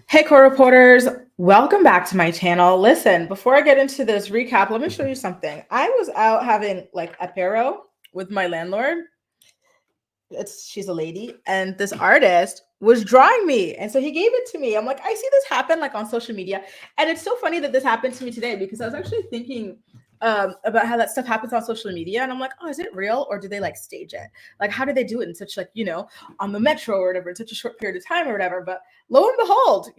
Hey, core reporters, welcome back to my channel. Listen, before I get into this recap, let me show you something. I was out having like apero with my landlord. She's a lady, and this artist was drawing me, and so he gave it to me. I'm like, I see this happen like on social media, and it's so funny that this happened to me today because I was actually thinking about how that stuff happens on social media, and I'm like, oh, is it real or do they like stage it? Like, how do they do it in such on the metro or whatever in such a short period of time or whatever? But lo and behold,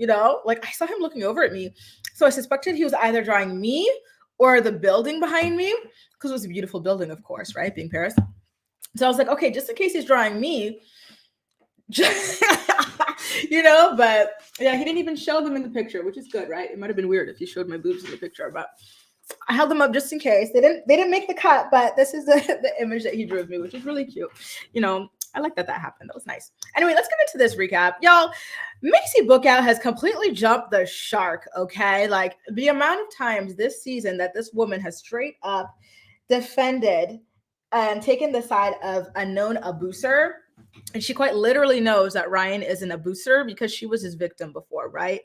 like I saw him looking over at me, so I suspected he was either drawing me or the building behind me because it was a beautiful building, of course, right? Being Paris. So I was like, okay, just in case he's drawing me, but yeah, he didn't even show them in the picture, which is good, right? It might have been weird if he showed my boobs in the picture, but I held them up just in case. They didn't make the cut, but this is the image that he drew of me, which is really cute. I like that happened. That was nice. Anyway, let's get into this recap. Y'all, Maci Bookout has completely jumped the shark, okay? Like the amount of times this season that this woman has straight up defended and taken the side of a known abuser. And she quite literally knows that Ryan is an abuser because she was his victim before, right?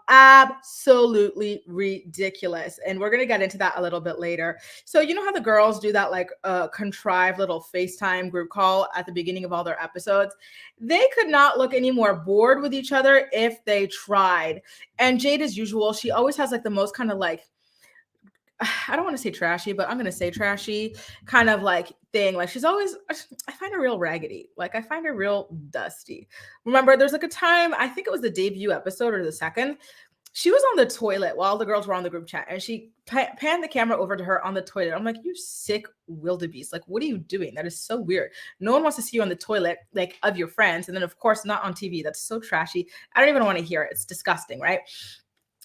Absolutely ridiculous. And we're gonna get into that a little bit later. So you know how the girls do that like contrived little FaceTime group call at the beginning of all their episodes? They could not look any more bored with each other if they tried. And Jade, as usual, she always has like the most kind of like, I don't want to say trashy, but I'm going to say trashy kind of like thing. Like she's always, I find her real raggedy. Like I find her real dusty. Remember, there's like a time, I think it was the debut episode or the second, she was on the toilet while the girls were on the group chat and she panned the camera over to her on the toilet. I'm like, you sick wildebeest. Like, what are you doing? That is so weird. No one wants to see you on the toilet, like of your friends. And then of course, not on TV. That's so trashy. I don't even want to hear it. It's disgusting, right?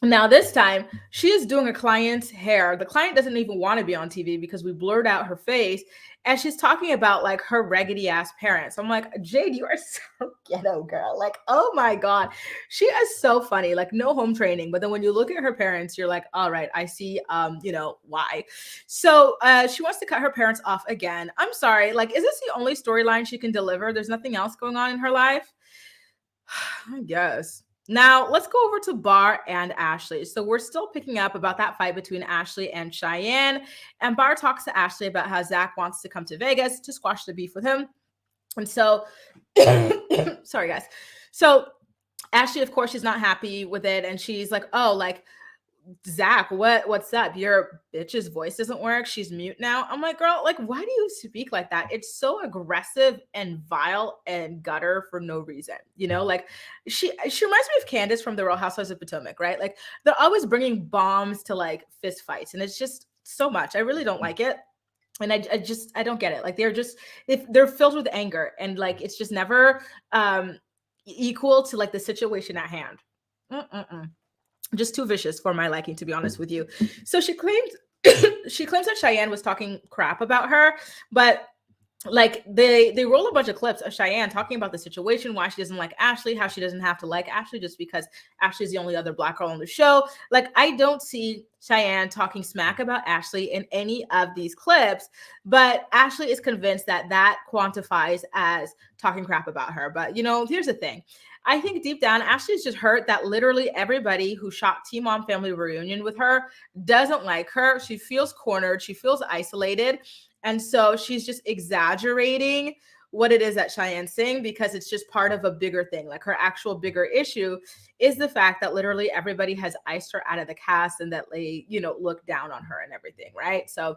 Now, this time, she is doing a client's hair. The client doesn't even want to be on TV because we blurred out her face. And she's talking about like her raggedy ass parents. I'm like, Jade, you are so ghetto, girl. Like, oh my God. She is so funny. Like, no home training. But then when you look at her parents, you're like, all right, I see, why. So she wants to cut her parents off again. I'm sorry. Like, is this the only storyline she can deliver? There's nothing else going on in her life? I guess. Now, let's go over to Bar and Ashley. So we're still picking up about that fight between Ashley and Cheyenne. And Bar talks to Ashley about how Zach wants to come to Vegas to squash the beef with him. And so, sorry, guys. So Ashley, of course, she's not happy with it. And she's like, oh, like, Zach, what's up? Your bitch's voice doesn't work. She's mute now. I'm like, girl, like, why do you speak like that? It's so aggressive and vile and gutter for no reason. Like she reminds me of Candace from the Real Housewives of Potomac, right? Like they're always bringing bombs to like fist fights, and it's just so much. I really don't like it. And I don't get it. Like they're filled with anger, and like it's just never equal to like the situation at hand. Just too vicious for my liking, to be honest with you. So she claims that Cheyenne was talking crap about her, but like they roll a bunch of clips of Cheyenne talking about the situation, why she doesn't like Ashley, how she doesn't have to like Ashley just because Ashley's the only other Black girl on the show. Like I don't see Cheyenne talking smack about Ashley in any of these clips, but Ashley is convinced that quantifies as talking crap about her. But here's the thing. I think deep down, Ashley's just hurt that literally everybody who shot Teen Mom Family Reunion with her doesn't like her. She feels cornered. She feels isolated. And so she's just exaggerating what it is that Cheyenne's saying because it's just part of a bigger thing. Like her actual bigger issue is the fact that literally everybody has iced her out of the cast and that they, look down on her and everything, right? So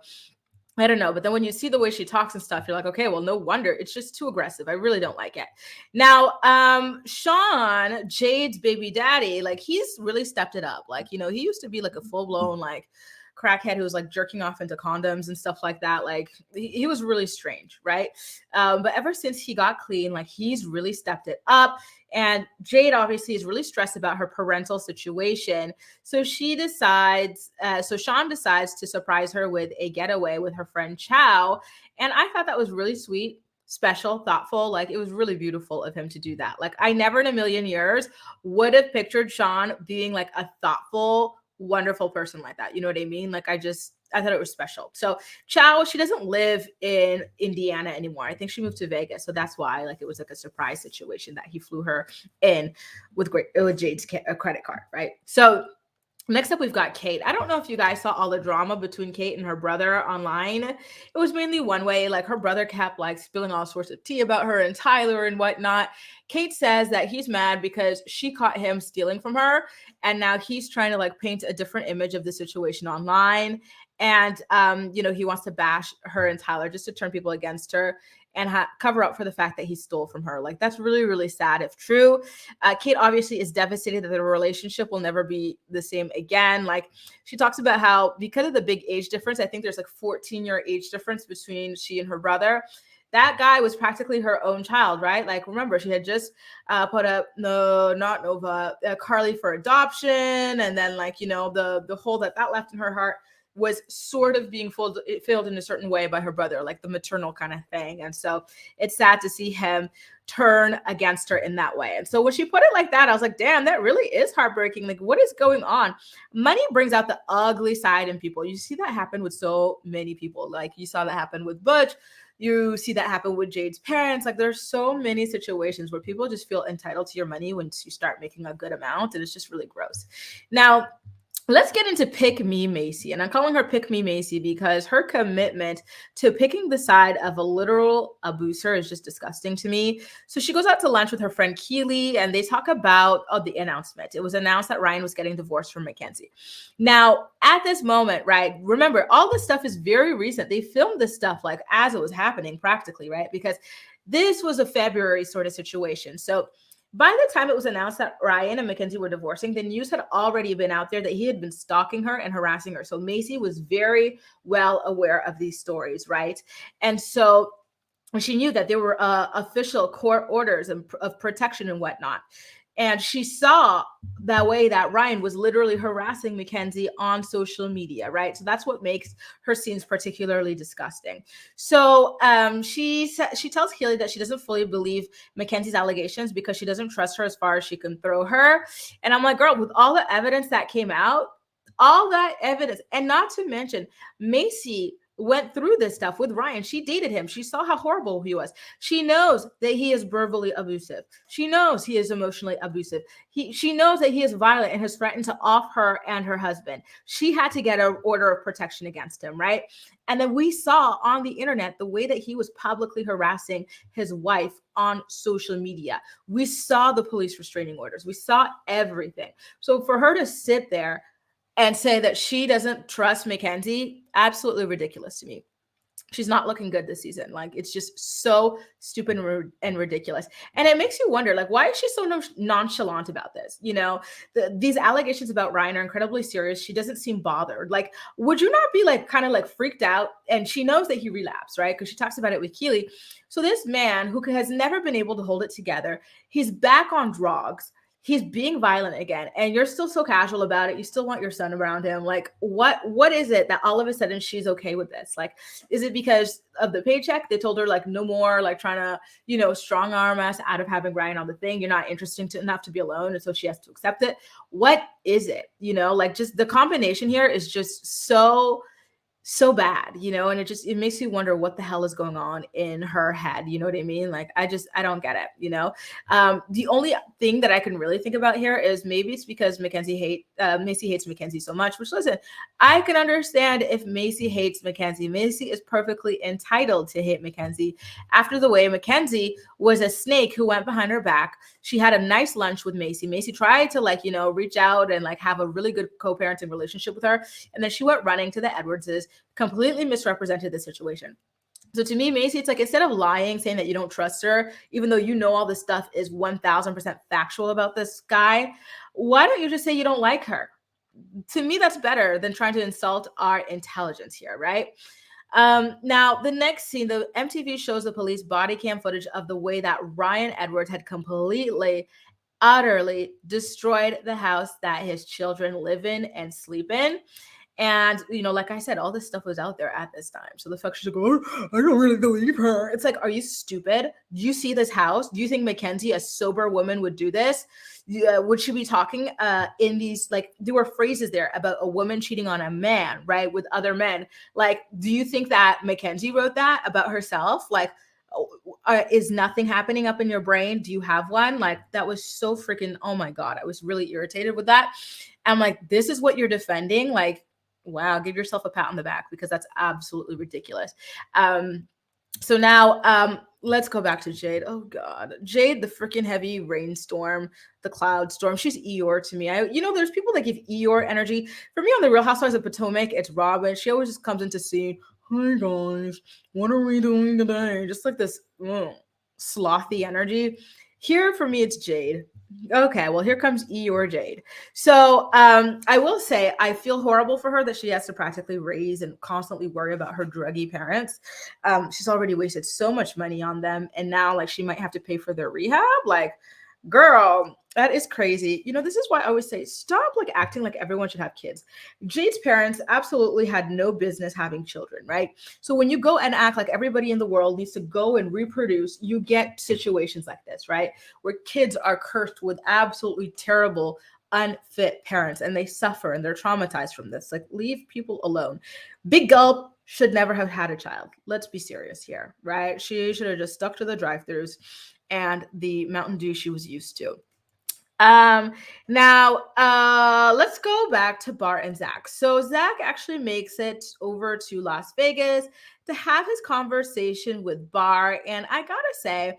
I don't know. But then when you see the way she talks and stuff, you're like, okay, well, no wonder. It's just too aggressive. I really don't like it. Now, Sean, Jade's baby daddy, like he's really stepped it up. Like, he used to be like a full-blown like crackhead who was like jerking off into condoms and stuff like that. Like he was really strange, right? But ever since he got clean, like he's really stepped it up. And Jade obviously is really stressed about her parental situation. So Sean decides to surprise her with a getaway with her friend Chow. And I thought that was really sweet, special, thoughtful. Like it was really beautiful of him to do that. Like I never in a million years would have pictured Sean being like a thoughtful, wonderful person like that. You know what I mean? Like, I thought it was special. So Chow, she doesn't live in Indiana anymore. I think she moved to Vegas. So that's why, like, it was like a surprise situation that he flew her in with Jade's credit card, right? So next up, we've got Kate. I don't know if you guys saw all the drama between Kate and her brother online. It was mainly one way. Like, her brother kept like spilling all sorts of tea about her and Tyler and whatnot. Kate says that he's mad because she caught him stealing from her, and now he's trying to like paint a different image of the situation online. And he wants to bash her and Tyler just to turn people against her and cover up for the fact that he stole from her. Like, that's really, really sad if true. Kate obviously is devastated that the relationship will never be the same again. Like, she talks about how because of the big age difference, I think there's like 14-year age difference between she and her brother. That guy was practically her own child, right? Like, remember, she had just put up Carly for adoption, and then like the hole that left in her heart was sort of being filled in a certain way by her brother, like the maternal kind of thing. And so it's sad to see him turn against her in that way. And so when she put it like that, I was like, damn, that really is heartbreaking. Like, what is going on? Money brings out the ugly side in people. You see that happen with so many people. Like, you saw that happen with Butch. You see that happen with Jade's parents. Like, there's so many situations where people just feel entitled to your money once you start making a good amount. And it's just really gross. Now, let's get into Pick Me Maci. And I'm calling her Pick Me Maci because her commitment to picking the side of a literal abuser is just disgusting to me. So she goes out to lunch with her friend Keely, and they talk about the announcement. It was announced that Ryan was getting divorced from Mackenzie. Now, at this moment, right, remember, all this stuff is very recent. They filmed this stuff like as it was happening practically, right? Because this was a February sort of situation. So by the time it was announced that Ryan and Mackenzie were divorcing, the news had already been out there that he had been stalking her and harassing her. So Maci was very well aware of these stories, right? And so she knew that there were official court orders of protection and whatnot. And she saw that way that Ryan was literally harassing Mackenzie on social media, right? So that's what makes her scenes particularly disgusting. So she tells Keely that she doesn't fully believe Mackenzie's allegations because she doesn't trust her as far as she can throw her. And I'm like, girl, with all the evidence that came out, all that evidence, and not to mention Maci went through this stuff with Ryan. She dated him. She saw how horrible he was. She knows that he is verbally abusive. She knows he is emotionally abusive. She knows that he is violent and has threatened to off her and her husband. She had to get an order of protection against him, right? And then we saw on the internet the way that he was publicly harassing his wife on social media. We saw the police restraining orders. We saw everything. So for her to sit there and say that she doesn't trust Mackenzie, absolutely ridiculous to me. She's not looking good this season. Like, it's just so stupid and ridiculous. And it makes you wonder, like, why is she so nonchalant about this? These allegations about Ryan are incredibly serious. She doesn't seem bothered. Like, would you not be like kind of like freaked out? And she knows that he relapsed, right? Because she talks about it with Keely. So this man who has never been able to hold it together, he's back on drugs. He's being violent again, and you're still so casual about it. You still want your son around him. Like, what is it that all of a sudden she's okay with this? Like, is it because of the paycheck? They told her like no more like trying to, strong arm us out of having Ryan on the thing. You're not interesting enough to be alone, and so she has to accept it. What is it? Like, just the combination here is just so bad, and it makes you wonder what the hell is going on in her head. You know what I mean? Like, I don't get it. The only thing that I can really think about here is maybe it's because Maci hates Mackenzie so much, which, listen, I can understand if Maci hates Mackenzie. Maci is perfectly entitled to hate Mackenzie after the way Mackenzie was a snake who went behind her back. She had a nice lunch with Maci. Maci tried to reach out and have a really good co-parenting relationship with her. And then she went running to the Edwardses, completely misrepresented the situation. So to me, Maci, it's like, instead of lying, saying that you don't trust her, even though you know all this stuff is 1000% factual about this guy, why don't you just say you don't like her? To me, that's better than trying to insult our intelligence here, right? Now, the next scene, the MTV shows the police body cam footage of the way that Ryan Edwards had completely, utterly destroyed the house that his children live in and sleep in. And, like I said, all this stuff was out there at this time. So the fact she's like, oh, I don't really believe her. It's like, are you stupid? Do you see this house? Do you think Mackenzie, a sober woman, would do this? Would she be talking in these, like, there were phrases there about a woman cheating on a man, right, with other men. Like, do you think that Mackenzie wrote that about herself? Like, is nothing happening up in your brain? Do you have one? Like, that was so freaking, oh my God, I was really irritated with that. I'm like, this is what you're defending? Like, wow, give yourself a pat on the back, because that's absolutely ridiculous. So now let's go back to Jade. Oh God, Jade, the freaking heavy rainstorm, the cloud storm. She's Eeyore to me. There's people that give Eeyore energy. For me, on the Real Housewives of Potomac, it's Robin. She always just comes into scene. Hi guys, what are we doing today? Just like this slothy energy. Here for me, it's Jade. Okay, well, here comes Eeyore Jade. So I will say I feel horrible for her that she has to practically raise and constantly worry about her druggy parents. She's already wasted so much money on them, and now like she might have to pay for their rehab. Like, girl, that is crazy. This is why I always say stop like acting like everyone should have kids. Jade's parents absolutely had no business having children, right? So when you go and act like everybody in the world needs to go and reproduce, you get situations like this, right? Where kids are cursed with absolutely terrible, unfit parents, and they suffer and they're traumatized from this. Like, leave people alone. Big Gulp should never have had a child. Let's be serious here, right? She should have just stuck to the drive-thrus and the Mountain Dew she was used to. Now, let's go back to Bart and Zach. So Zach actually makes it over to Las Vegas to have his conversation with Bart. And I gotta say,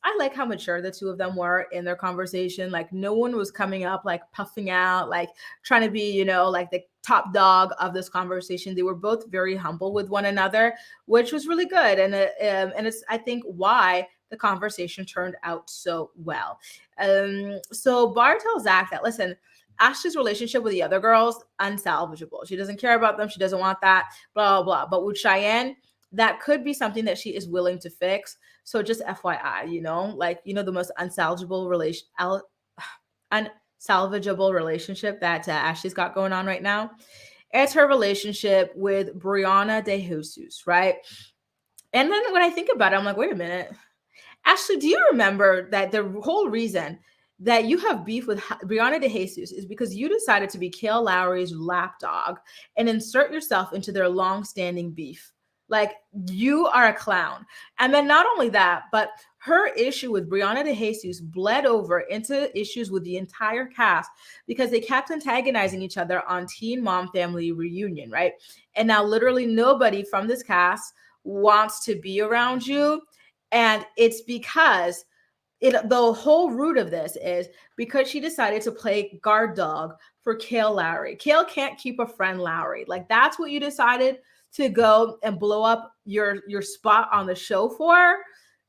I like how mature the two of them were in their conversation. Like, no one was coming up, like puffing out, like trying to be, like the top dog of this conversation. They were both very humble with one another, which was really good. And it's, I think, why the conversation turned out so well. So Bart tells Zach that, listen, Ashley's relationship with the other girls, unsalvageable. She doesn't care about them. She doesn't want that, blah, blah, blah. But with Cheyenne, that could be something that she is willing to fix. So just FYI, the most unsalvageable relationship that Ashley's got going on right now. It's her relationship with Brianna De Jesus, right? And then when I think about it, I'm like, wait a minute. Ashley, do you remember that the whole reason that you have beef with Brianna De Jesus is because you decided to be Kale Lowry's lapdog and insert yourself into their long-standing beef? Like, you are a clown. And then not only that, but her issue with Brianna De Jesus bled over into issues with the entire cast because they kept antagonizing each other on Teen Mom Family Reunion, right? And now literally nobody from this cast wants to be around you. And it's because the whole root of this is because she decided to play guard dog for Kale Lowry. Kale can't keep a friend Lowry. Like, that's what you decided to go and blow up your spot on the show for?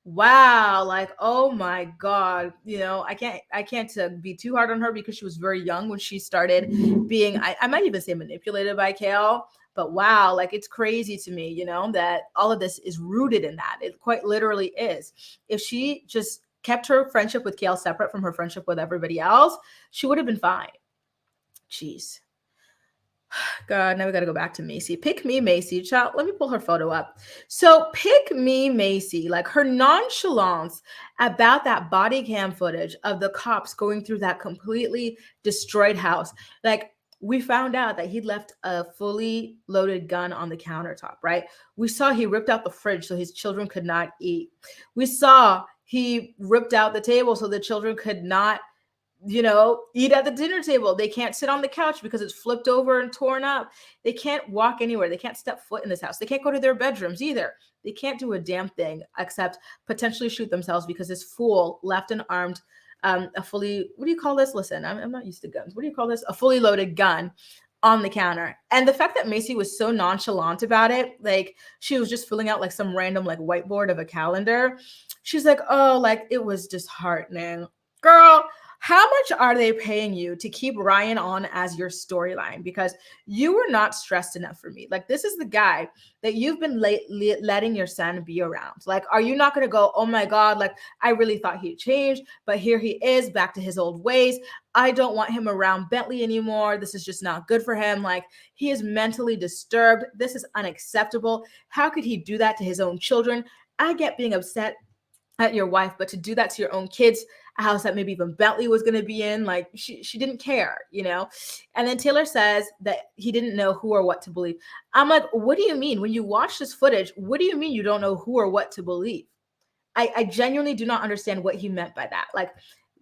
Wow. Like, oh my God. I can't be too hard on her because she was very young when she started being, I might even say, manipulated by Kale. But wow, like, it's crazy to me, that all of this is rooted in that. It quite literally is. If she just kept her friendship with Kale separate from her friendship with everybody else, she would have been fine. Jeez. God, now we got to go back to Maci. Pick me, Maci. Child, let me pull her photo up. So pick me, Maci. Like, her nonchalance about that body cam footage of the cops going through that completely destroyed house. Like, we found out that he'd left a fully loaded gun on the countertop, right? We saw he ripped out the fridge so his children could not eat. We saw he ripped out the table so the children could not, eat at the dinner table. They can't sit on the couch because it's flipped over and torn up. They can't walk anywhere. They can't step foot in this house. They can't go to their bedrooms either. They can't do a damn thing except potentially shoot themselves because this fool left an armed a fully, what do you call this? Listen, I'm not used to guns. What do you call this? A fully loaded gun on the counter. And the fact that Maci was so nonchalant about it, like, she was just filling out like some random like whiteboard of a calendar. She's like, oh, like, it was disheartening. Girl, How much are they paying you to keep Ryan on as your storyline? Because you were not stressed enough for me. Like, this is the guy that you've been letting your son be around. Like, are you not going to go, oh my God, like, I really thought he'd changed, but here he is back to his old ways. I don't want him around Bentley anymore. This is just not good for him. Like, he is mentally disturbed. This is unacceptable. How could he do that to his own children? I get being upset at your wife, but to do that to your own kids, a house that maybe even Bentley was going to be in, like she didn't care, you know? And then Taylor says that he didn't know who or what to believe. I'm like, what do you mean? When you watch this footage, what do you mean you don't know who or what to believe? I genuinely do not understand what he meant by that. Like,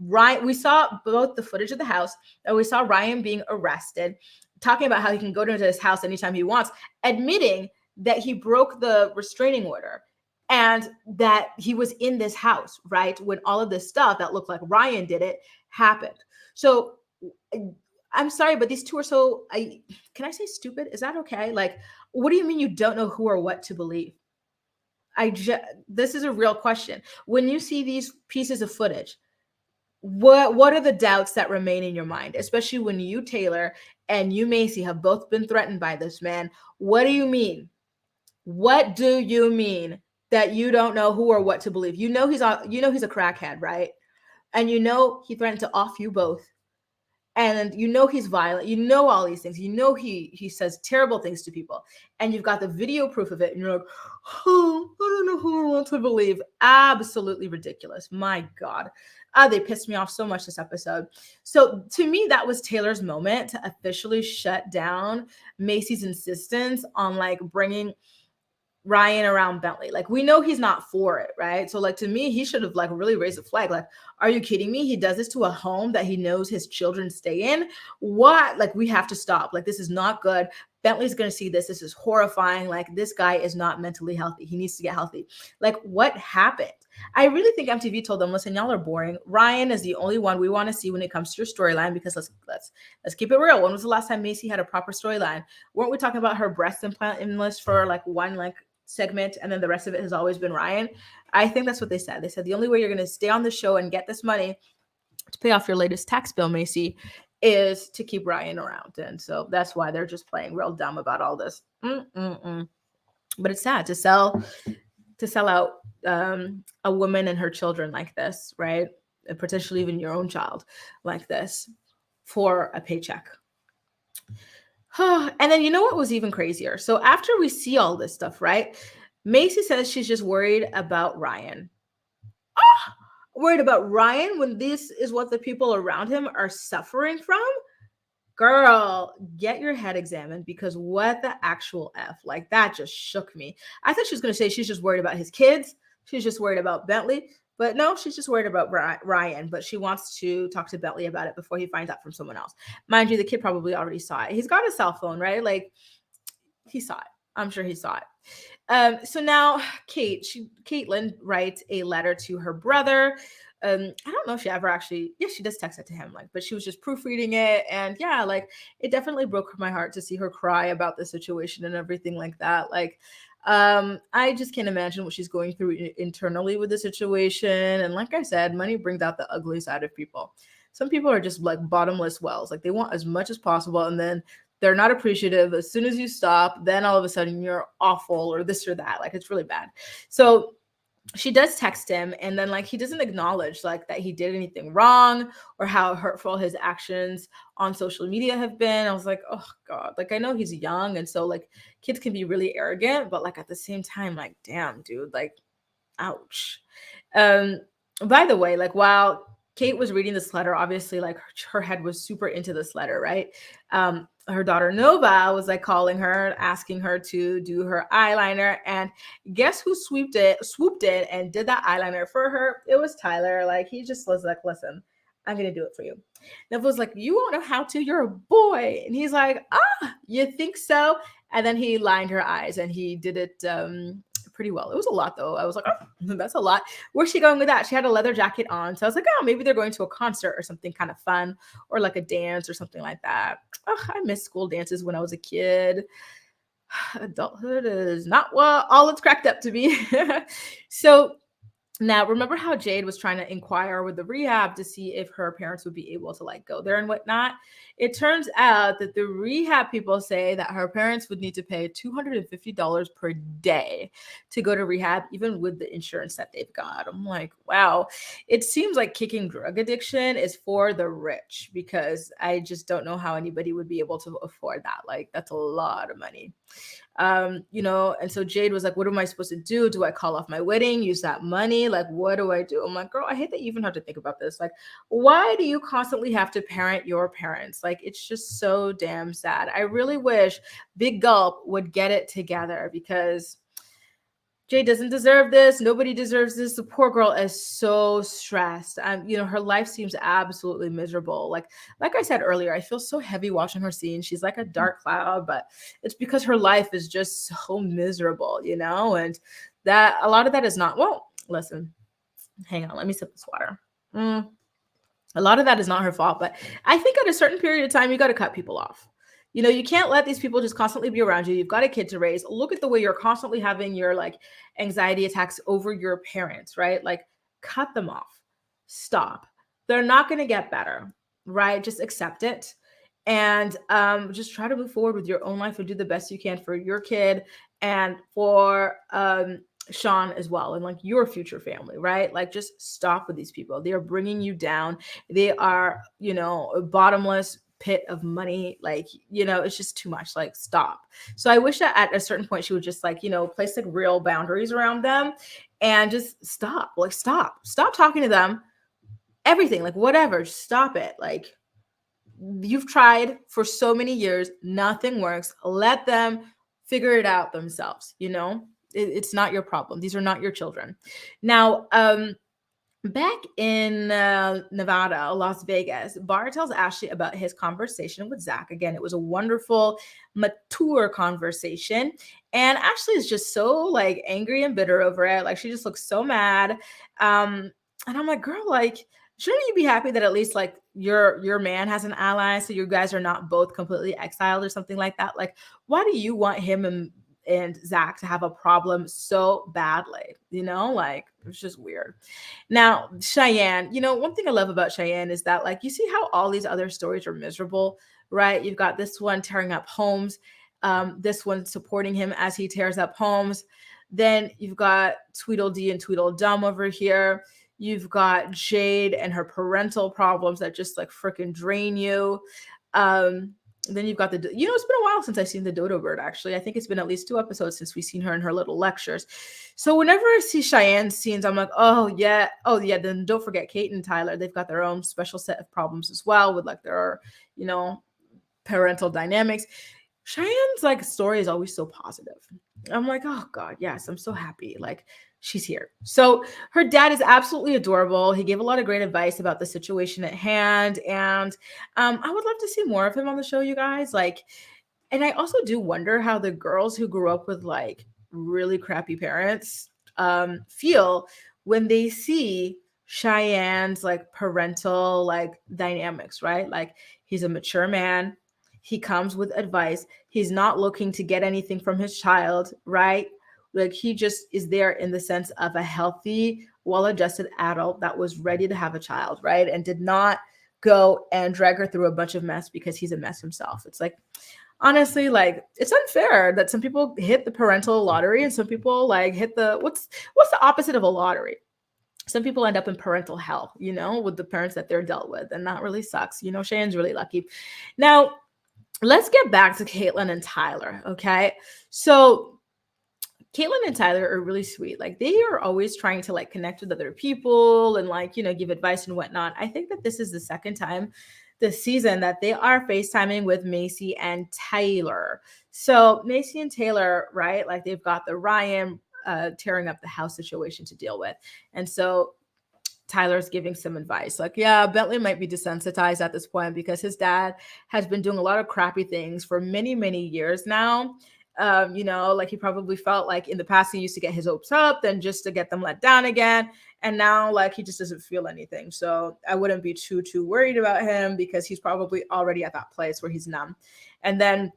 Ryan, we saw both the footage of the house and we saw Ryan being arrested, talking about how he can go into his house anytime he wants, admitting that he broke the restraining order and that he was in this house, right? When all of this stuff that looked like Ryan did it happened. So I'm sorry, but these two are so, can I say stupid? Is that okay? Like, what do you mean you don't know who or what to believe? This is a real question. When you see these pieces of footage, what are the doubts that remain in your mind, especially when you, Taylor, and you, Maci, have both been threatened by this man? What do you mean? What do you mean that you don't know who or what to believe? You know he's a crackhead, right? And you know he threatened to off you both. And you know he's violent. You know all these things. You know he says terrible things to people. And you've got the video proof of it. And you're like, oh, I don't know who I want to believe. Absolutely ridiculous. My God. They pissed me off so much this episode. So to me, that was Taylor's moment to officially shut down Maci's insistence on like bringing Ryan around Bentley. Like, we know he's not for it, right? So like, to me, he should have like really raised a flag. Like, are you kidding me? He does this to a home that he knows his children stay in. What? Like, we have to stop. Like, this is not good. Bentley's going to see this. This is horrifying. Like, this guy is not mentally healthy. He needs to get healthy. Like, what happened? I really think MTV told them, listen, y'all are boring. Ryan is the only one we want to see when it comes to your storyline, because let's keep it real. When was the last time Maci had a proper storyline? Weren't we talking about her breast implant enlist for like one like segment, and then the rest of it has always been Ryan? I think that's what they said. They said the only way you're going to stay on the show and get this money to pay off your latest tax bill, Maci, is to keep Ryan around. And so that's why they're just playing real dumb about all this. But it's sad to sell out a woman and her children like this, right? And potentially even your own child like this for a paycheck. And then you know what was even crazier? So after we see all this stuff, right? Maci says she's just worried about Ryan. Worried about Ryan when this is what the people around him are suffering from? Girl, get your head examined, because what the actual F? Like, that just shook me. I thought she was going to say she's just worried about his kids. She's just worried about Bentley. But no, she's just worried about Ryan. But she wants to talk to Bentley about it before he finds out from someone else. Mind you, the kid probably already saw it. He's got a cell phone, right? Like, he saw it. I'm sure he saw it. So now Catelynn writes a letter to her brother. I don't know if she ever actually, she does text it to him, like, but she was just proofreading it. And yeah, like, it definitely broke my heart to see her cry about the situation and everything like that. Like, I just can't imagine what she's going through internally with the situation. And like I said, money brings out the ugly side of people. Some people are just like bottomless wells. Like, they want as much as possible, and then they're not appreciative. As soon as you stop, then all of a sudden you're awful or this or that. Like, it's really bad. So she does text him, and then like he doesn't acknowledge like that he did anything wrong or how hurtful his actions on social media have been. I was like, oh God, like, I know he's young, and so like kids can be really arrogant, but like at the same time, like, damn, dude, like, ouch. By the way, like, while Kate was reading this letter, obviously like her head was super into this letter, right? Her daughter Nova was like calling her, asking her to do her eyeliner, and guess who swooped in and did that eyeliner for her? It was Tyler. Like, he just was like, listen, I'm gonna do it for you. Nova was like, you won't know how to, you're a boy. And he's like, you think so? And then he lined her eyes, and he did it pretty well. It was a lot though. I was like, oh, that's a lot. Where's she going with that? She had a leather jacket on. So I was like, oh, maybe they're going to a concert or something kind of fun, or like a dance or something like that. Oh, I missed school dances when I was a kid. Adulthood is not what all it's cracked up to be. So Now, remember how Jade was trying to inquire with the rehab to see if her parents would be able to like go there and whatnot? It turns out that the rehab people say that her parents would need to pay $250 per day to go to rehab, even with the insurance that they've got. I'm like, wow. It seems like kicking drug addiction is for the rich, because I just don't know how anybody would be able to afford that. Like, that's a lot of money. And so Jade was like, what am I supposed to do? Do I call off my wedding, use that money? Like, what do I do? I'm like, girl, I hate that you even have to think about this. Like, why do you constantly have to parent your parents? Like, it's just so damn sad. I really wish Big Gulp would get it together, because Jay doesn't deserve this. Nobody deserves this. The poor girl is so stressed. Her life seems absolutely miserable. Like I said earlier, I feel so heavy watching her scene. She's like a dark cloud, but it's because her life is just so miserable, and that a lot of that is not, well, listen, hang on, let me sip this water. A lot of that is not her fault, but I think at a certain period of time, you got to cut people off. You can't let these people just constantly be around you. You've got a kid to raise. Look at the way you're constantly having your like anxiety attacks over your parents, right? Like, cut them off. Stop. They're not going to get better, right? Just accept it, and just try to move forward with your own life and do the best you can for your kid and for Sean as well, and like your future family, right? Like, just stop with these people. They are bringing you down. They are, a bottomless pit of money. Like, it's just too much. Like, stop. So I wish that at a certain point she would just like, place like real boundaries around them and just stop. Like, stop talking to them. Everything, like, whatever, just stop it. Like, you've tried for so many years, nothing works. Let them figure it out themselves. It's not your problem. These are not your children. Now, back in Nevada, Las Vegas, Barr tells Ashley about his conversation with Zach. Again, it was a wonderful, mature conversation. And Ashley is just so like angry and bitter over it. Like, she just looks so mad. And I'm like, girl, like, shouldn't you be happy that at least like your man has an ally, so you guys are not both completely exiled or something like that? Like, why do you want him and Zach to have a problem so badly? Like, it's just weird. Now, Cheyenne, one thing I love about Cheyenne is that, like, you see how all these other stories are miserable, right? You've got this one tearing up homes, this one supporting him as he tears up homes. Then you've got Tweedledee and Tweedledum over here. You've got Jade and her parental problems that just like freaking drain you. Then you've got it's been a while since I've seen the dodo bird, actually. I think it's been at least 2 episodes since we've seen her in her little lectures. So whenever I see Cheyenne's scenes, I'm like, oh yeah. Then don't forget Kate and Tyler. They've got their own special set of problems as well with like their, parental dynamics. Cheyenne's like story is always so positive. I'm like, oh God, yes, I'm so happy. Like, she's here. So her dad is absolutely adorable. He gave a lot of great advice about the situation at hand. And I would love to see more of him on the show, you guys. Like, and I also do wonder how the girls who grew up with like really crappy parents feel when they see Cheyenne's like parental like dynamics, right? Like, he's a mature man. He comes with advice. He's not looking to get anything from his child, right? Like, he just is there in the sense of a healthy, well-adjusted adult that was ready to have a child, right? And did not go and drag her through a bunch of mess because he's a mess himself. It's like, honestly, like, it's unfair that some people hit the parental lottery and some people like hit the what's the opposite of a lottery? Some people end up in parental hell, with the parents that they're dealt with, and that really sucks. Cheyenne's really lucky. Now, let's get back to Catelynn and Tyler, okay? So Catelynn and Tyler are really sweet. Like, they are always trying to like connect with other people and like, give advice and whatnot. I think that this is the second time this season that they are FaceTiming with Maci and Taylor. So Maci and Taylor, right? Like, they've got the Ryan tearing up the house situation to deal with. And so Tyler's giving some advice. Like, yeah, Bentley might be desensitized at this point because his dad has been doing a lot of crappy things for many, many years now. Like, he probably felt like in the past he used to get his hopes up, then just to get them let down again. And now, like, he just doesn't feel anything. So I wouldn't be too worried about him because he's probably already at that place where he's numb. And then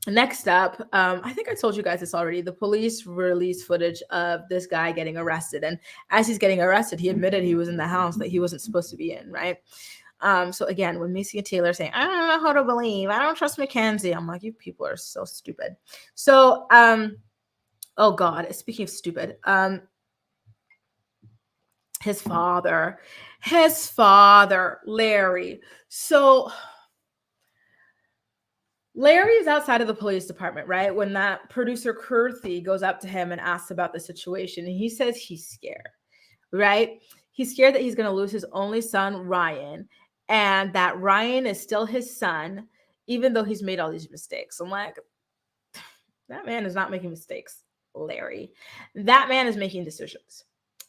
Next up, I think I told you guys this already. The police released footage of this guy getting arrested. And as he's getting arrested, he admitted he was in the house that he wasn't supposed to be in, right? So again, when Maci and Taylor are saying, I don't know how to believe, I don't trust Mackenzie, I'm like, you people are so stupid. So, oh God, speaking of stupid, his father, Larry. So Larry is outside of the police department, right? When that producer Kurthy goes up to him and asks about the situation, and he says he's scared, right? He's scared that he's going to lose his only son, Ryan, and that Ryan is still his son, even though he's made all these mistakes. I'm like, that man is not making mistakes, Larry. That man is making decisions.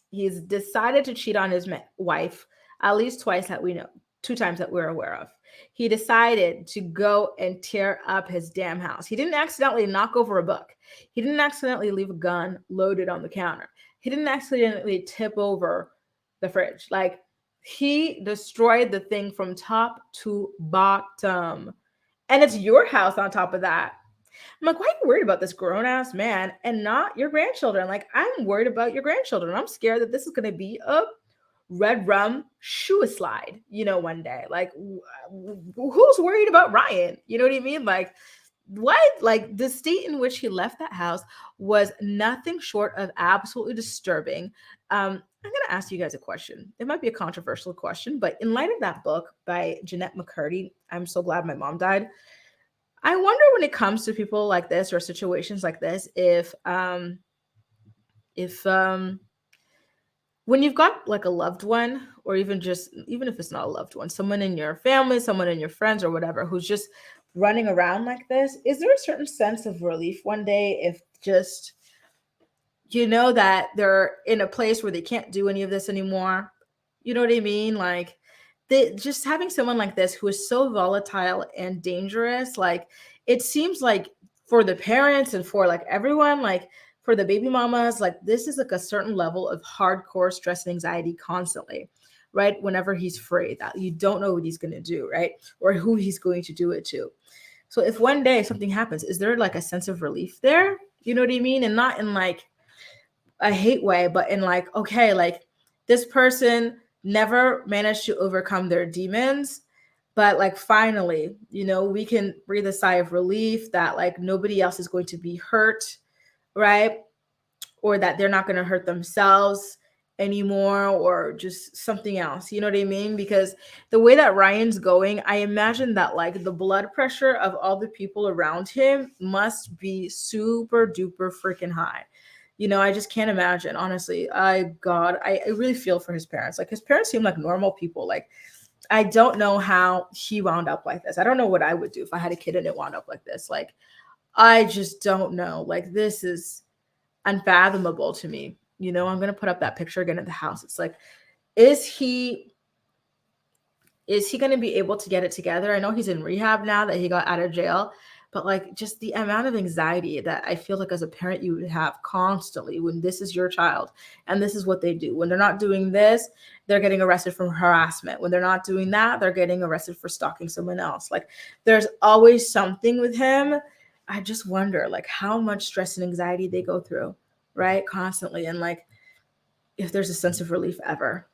He's decided to cheat on his wife at least twice that we know, 2 times that we're aware of. He decided to go and tear up his damn house. He didn't accidentally knock over a book. He didn't accidentally leave a gun loaded on the counter. He didn't accidentally tip over the fridge. Like, he destroyed the thing from top to bottom. And it's your house on top of that. I'm like, why are you worried about this grown ass man and not your grandchildren? Like, I'm worried about your grandchildren. I'm scared that this is going to be a red rum shoe slide, one day. Like, who's worried about Ryan? You know what I mean? Like, what? Like, the state in which he left that house was nothing short of absolutely disturbing. I'm going to ask you guys a question. It might be a controversial question, but in light of that book by Jeanette McCurdy, I'm So Glad My Mom Died, I wonder when it comes to people like this or situations like this, if when you've got like a loved one, or even if it's not a loved one, someone in your family, someone in your friends or whatever, who's just running around like this, is there a certain sense of relief one day if just, that they're in a place where they can't do any of this anymore? You know what I mean? Like, just having someone like this who is so volatile and dangerous, like, it seems like for the parents and for like everyone, like for the baby mamas, like, this is like a certain level of hardcore stress and anxiety constantly, right? Whenever he's free, that you don't know what he's going to do, right? Or who he's going to do it to. So if one day something happens, is there like a sense of relief there? You know what I mean? And not in like a hate way, but in like, okay, like, this person never managed to overcome their demons, but like, finally, we can breathe a sigh of relief that like nobody else is going to be hurt, right? Or that they're not going to hurt themselves anymore, or just something else. You know what I mean? Because the way that Ryan's going, I imagine that like the blood pressure of all the people around him must be super duper freaking high. I just can't imagine, honestly. I really feel for his parents. Like, his parents seem like normal people. Like, I don't know how he wound up like this. I don't know what I would do if I had a kid and it wound up like this. Like, I just don't know. Like, this is unfathomable to me. I'm going to put up that picture again at the house. It's like, is he going to be able to get it together? I know he's in rehab now that he got out of jail, but like, just the amount of anxiety that I feel like as a parent you would have constantly when this is your child and this is what they do. When they're not doing this, they're getting arrested for harassment. When they're not doing that, they're getting arrested for stalking someone else. Like, there's always something with him. I just wonder like how much stress and anxiety they go through, right? Constantly. And like, if there's a sense of relief ever.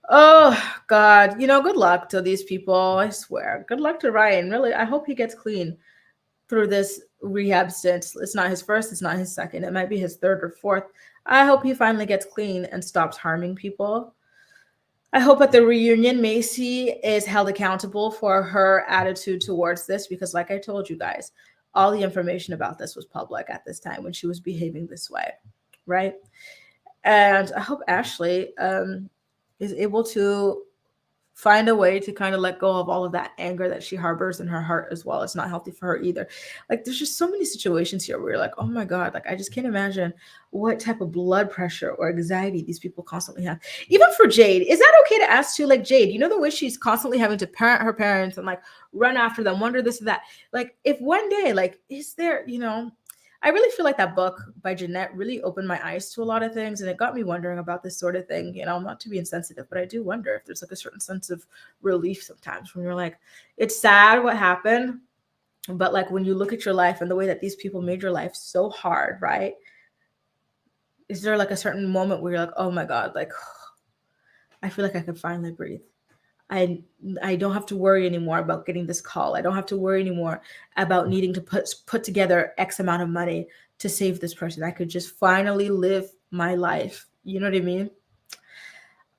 Oh God, good luck to these people. I swear. Good luck to Ryan. Really, I hope he gets clean through this rehab stint. It's not his first, it's not his second. It might be his third or fourth. I hope he finally gets clean and stops harming people. I hope at the reunion, Maci is held accountable for her attitude towards this, because like I told you guys, all the information about this was public at this time when she was behaving this way, right? And I hope Ashley is able to find a way to kind of let go of all of that anger that she harbors in her heart as well. It's not healthy for her either. Like, there's just so many situations here where you're like, oh my God, like, I just can't imagine what type of blood pressure or anxiety these people constantly have. Even for Jade, is that okay to ask too? Like, Jade, the way she's constantly having to parent her parents and like run after them, wonder this or that. Like, if one day, like, is there, I really feel like that book by Jeanette really opened my eyes to a lot of things, and it got me wondering about this sort of thing. Not to be insensitive, but I do wonder if there's like a certain sense of relief sometimes when you're like, it's sad what happened, But like when you look at your life and the way that these people made your life so hard, right? Is there like a certain moment where you're like, oh my God, like I feel like I could finally breathe. I I don't have to worry anymore about getting this call. I don't have to worry anymore about needing to put together X amount of money to save this person. I could just finally live my life. You know what I mean?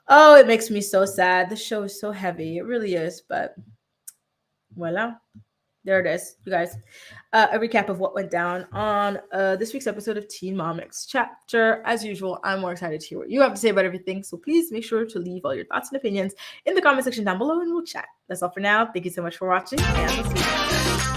Oh, it makes me so sad. The show is so heavy. It really is. But voila. There it is, you guys. A recap of what went down on this week's episode of Teen Mom Next Chapter. As usual, I'm more excited to hear what you have to say about everything. So please make sure to leave all your thoughts and opinions in the comment section down below and we'll chat. That's all for now. Thank you so much for watching and we'll see you.